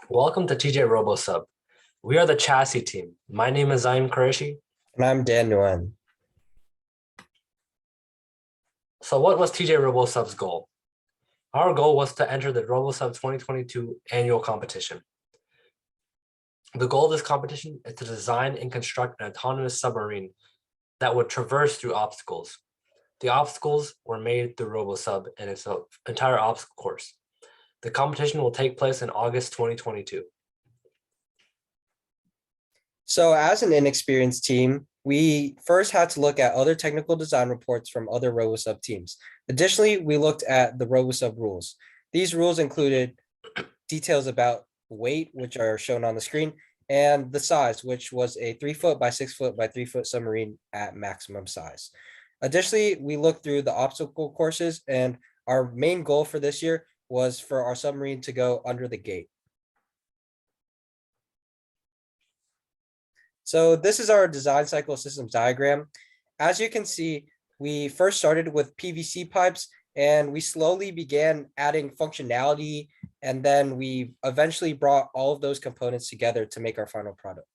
Welcome to TJ RoboSub. We are the chassis team. My name is Zaeem Qureshi. And I'm Dan Nguyen. So what was TJ RoboSub's goal? Our goal was to enter the RoboSub 2022 annual competition. The goal of this competition is to design and construct an autonomous submarine that would traverse through obstacles. The obstacles were made through RoboSub and its entire obstacle course. The competition will take place in August 2022. So as an inexperienced team, we first had to look at other technical design reports from other RoboSub teams. Additionally, we looked at the RoboSub rules. These rules included details about weight, which are shown on the screen, and the size, which was a 3 foot by 6 foot by 3 foot submarine at maximum size. Additionally, we looked through the obstacle courses, and our main goal for this year was for our submarine to go under the gate. So this is our design cycle systems diagram. As you can see, we first started with PVC pipes and we slowly began adding functionality, and then we eventually brought all of those components together to make our final product.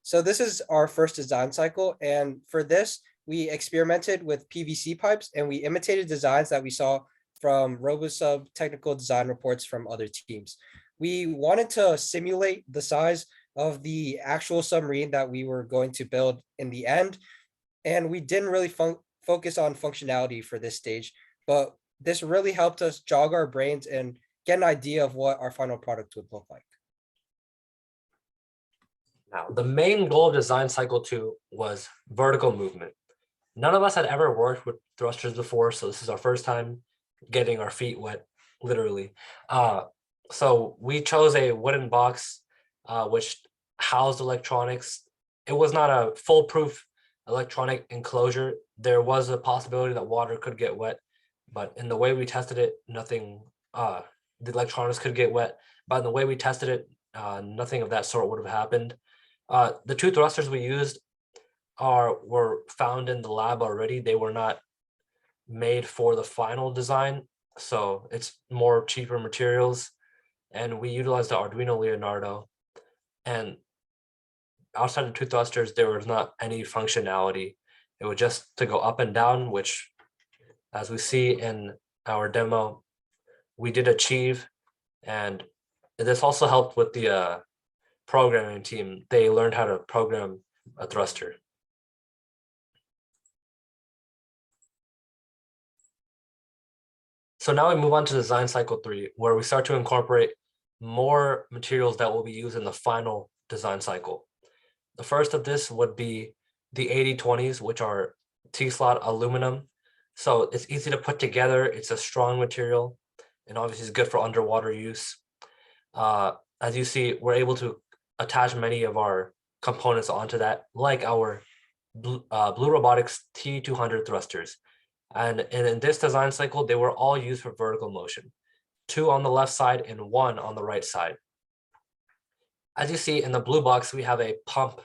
So this is our first design cycle, and for this, we experimented with PVC pipes and we imitated designs that we saw from RoboSub technical design reports from other teams. We wanted to simulate the size of the actual submarine that we were going to build in the end, and we didn't really focus on functionality for this stage, but this really helped us jog our brains and get an idea of what our final product would look like. Now, the main goal of design cycle 2 was vertical movement. None of us had ever worked with thrusters before, so this is our first time getting our feet wet, literally. So we chose a wooden box, which housed electronics. It was not a foolproof electronic enclosure. There was a possibility that water could get wet, but in the way we tested it, nothing, the electronics could get wet. But in the way we tested it, nothing of that sort would have happened. The two thrusters we used were found in the lab already. They were not made for the final design, so it's more cheaper materials. And we utilized the Arduino Leonardo. And outside of two thrusters, there was not any functionality. It was just to go up and down, which, as we see in our demo, we did achieve. And this also helped with the programming team. They learned how to program a thruster. So now we move on to design cycle 3, where we start to incorporate more materials that will be used in the final design cycle. The first of this would be the 8020s, which are T-slot aluminum. So it's easy to put together. It's a strong material, and obviously it's good for underwater use. As you see, we're able to attach many of our components onto that, like our Blue Robotics T200 thrusters. And in this design cycle, they were all used for vertical motion, 2 on the left side and 1 on the right side. As you see in the blue box, we have a pump,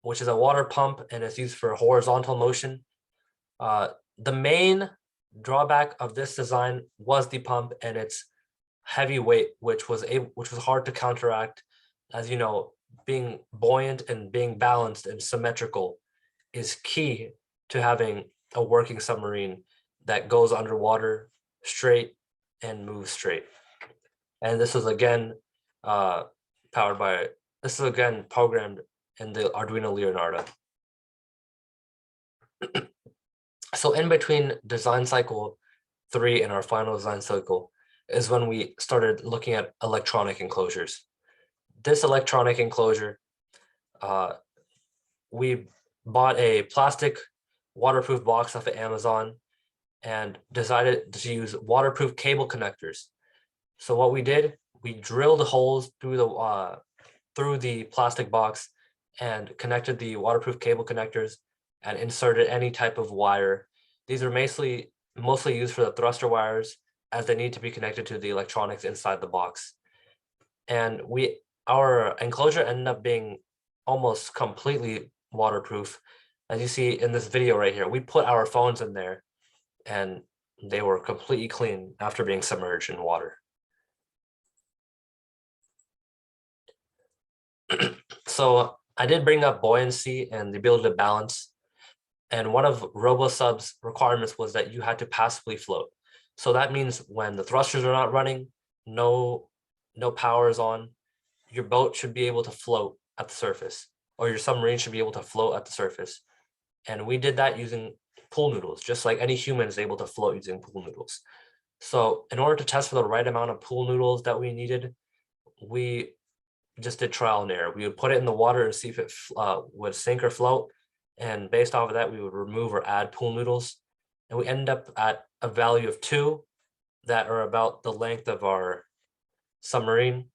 which is a water pump, and it's used for horizontal motion. The main drawback of this design was the pump and its heavy weight, which was hard to counteract. As you know, being buoyant and being balanced and symmetrical is key to having a working submarine that goes underwater straight and moves straight. And this is again programmed in the Arduino Leonardo. So in between design cycle 3 and our final design cycle is when we started looking at electronic enclosures. This electronic enclosure, we bought a plastic waterproof box off of Amazon and decided to use waterproof cable connectors. So what we did, we drilled holes through the plastic box and connected the waterproof cable connectors and inserted any type of wire. These are mostly used for the thruster wires, as they need to be connected to the electronics inside the box. And our enclosure ended up being almost completely waterproof. As you see in this video right here, we put our phones in there and they were completely clean after being submerged in water. So I did bring up buoyancy and the ability to balance. And one of RoboSub's requirements was that you had to passively float. So that means when the thrusters are not running, no power is on, your boat should be able to float at the surface, or your submarine should be able to float at the surface. And we did that using pool noodles, just like any human is able to float using pool noodles. So in order to test for the right amount of pool noodles that we needed, we just did trial and error. We would put it in the water and see if it would sink or float. And based off of that, we would remove or add pool noodles. And we ended up at a value of 2 that are about the length of our submarine.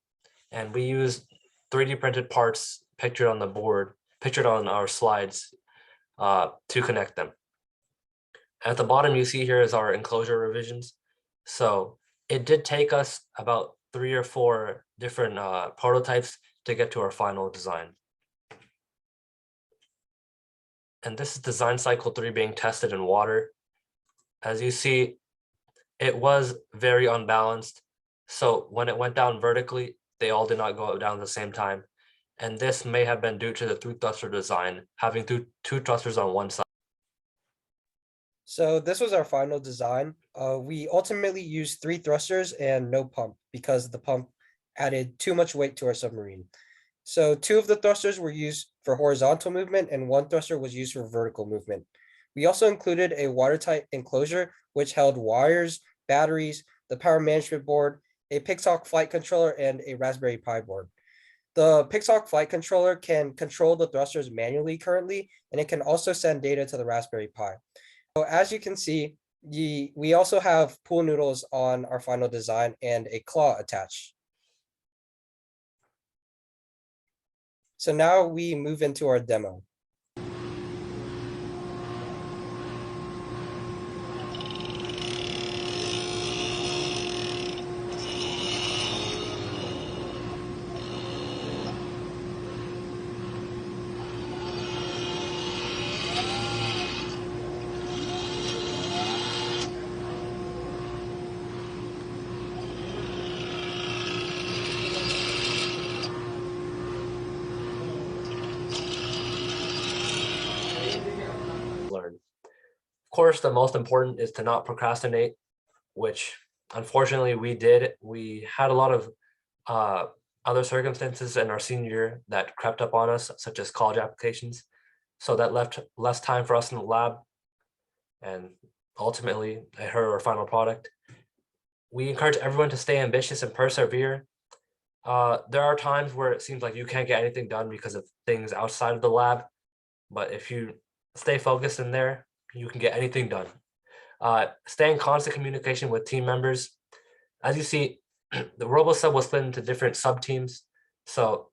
And we used 3D printed parts pictured on the board, pictured on our slides to connect them. At the bottom, you see here is our enclosure revisions. So it did take us about 3 or 4 different prototypes to get to our final design. And this is design cycle 3 being tested in water. As you see, it was very unbalanced. So when it went down vertically, they all did not go down at the same time. And this may have been due to the 2-thruster design, having 2 thrusters on one side. So this was our final design. We ultimately used 3 thrusters and no pump because the pump added too much weight to our submarine. So 2 of the thrusters were used for horizontal movement and 1 thruster was used for vertical movement. We also included a watertight enclosure, which held wires, batteries, the power management board, a Pixhawk flight controller, and a Raspberry Pi board. The Pixhawk flight controller can control the thrusters manually currently, and it can also send data to the Raspberry Pi. So as you can see, we also have pool noodles on our final design and a claw attached. So now we move into our demo. Learn. Of course, the most important is to not procrastinate, which unfortunately we did. We had a lot of other circumstances in our senior year that crept up on us, such as college applications. So that left less time for us in the lab. And ultimately, it hurt our final product. We encourage everyone to stay ambitious and persevere. There are times where it seems like you can't get anything done because of things outside of the lab. But if you stay focused in there, you can get anything done. Stay in constant communication with team members. As you see, the RoboSub was split into different sub teams. So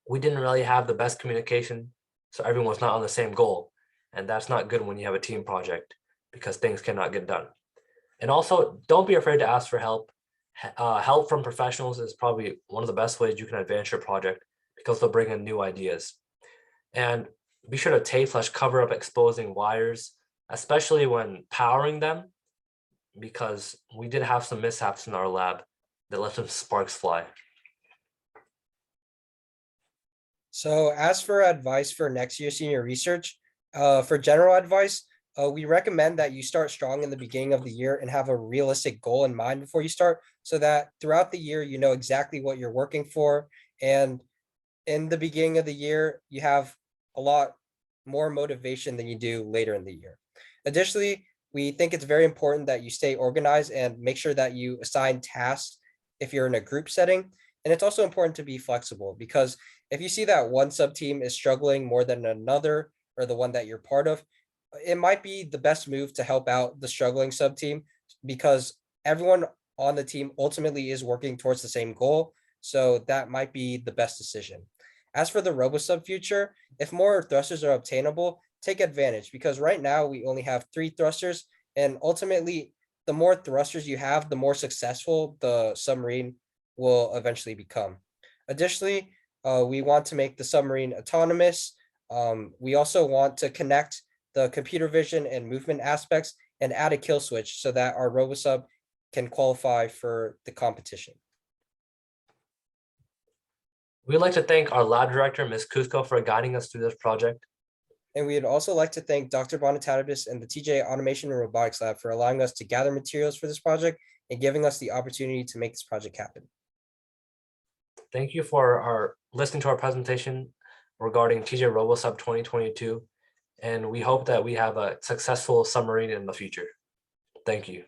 we didn't really have the best communication. So everyone was not on the same goal. And that's not good when you have a team project because things cannot get done. And also, don't be afraid to ask for help. Help from professionals is probably one of the best ways you can advance your project because they'll bring in new ideas. And be sure to tape/cover up exposing wires, especially when powering them, because we did have some mishaps in our lab that let some sparks fly. So as for advice for next year's senior research, for general advice, we recommend that you start strong in the beginning of the year and have a realistic goal in mind before you start, so that throughout the year, you know exactly what you're working for. And in the beginning of the year, you have a lot more motivation than you do later in the year. Additionally, we think it's very important that you stay organized and make sure that you assign tasks if you're in a group setting. And it's also important to be flexible because if you see that one sub team is struggling more than another or the one that you're part of, it might be the best move to help out the struggling sub team because everyone on the team ultimately is working towards the same goal. So that might be the best decision. As for the RoboSub future, if more thrusters are obtainable, take advantage because right now we only have 3 thrusters, and ultimately the more thrusters you have, the more successful the submarine will eventually become. Additionally, we want to make the submarine autonomous. We also want to connect the computer vision and movement aspects and add a kill switch so that our RoboSub can qualify for the competition. We'd like to thank our lab director, Ms. Kuzco, for guiding us through this project. And we'd also like to thank Dr. Bonatadis and the TJ Automation and Robotics Lab for allowing us to gather materials for this project and giving us the opportunity to make this project happen. Thank you for listening to our presentation regarding TJ RoboSub 2022, and we hope that we have a successful submarine in the future. Thank you.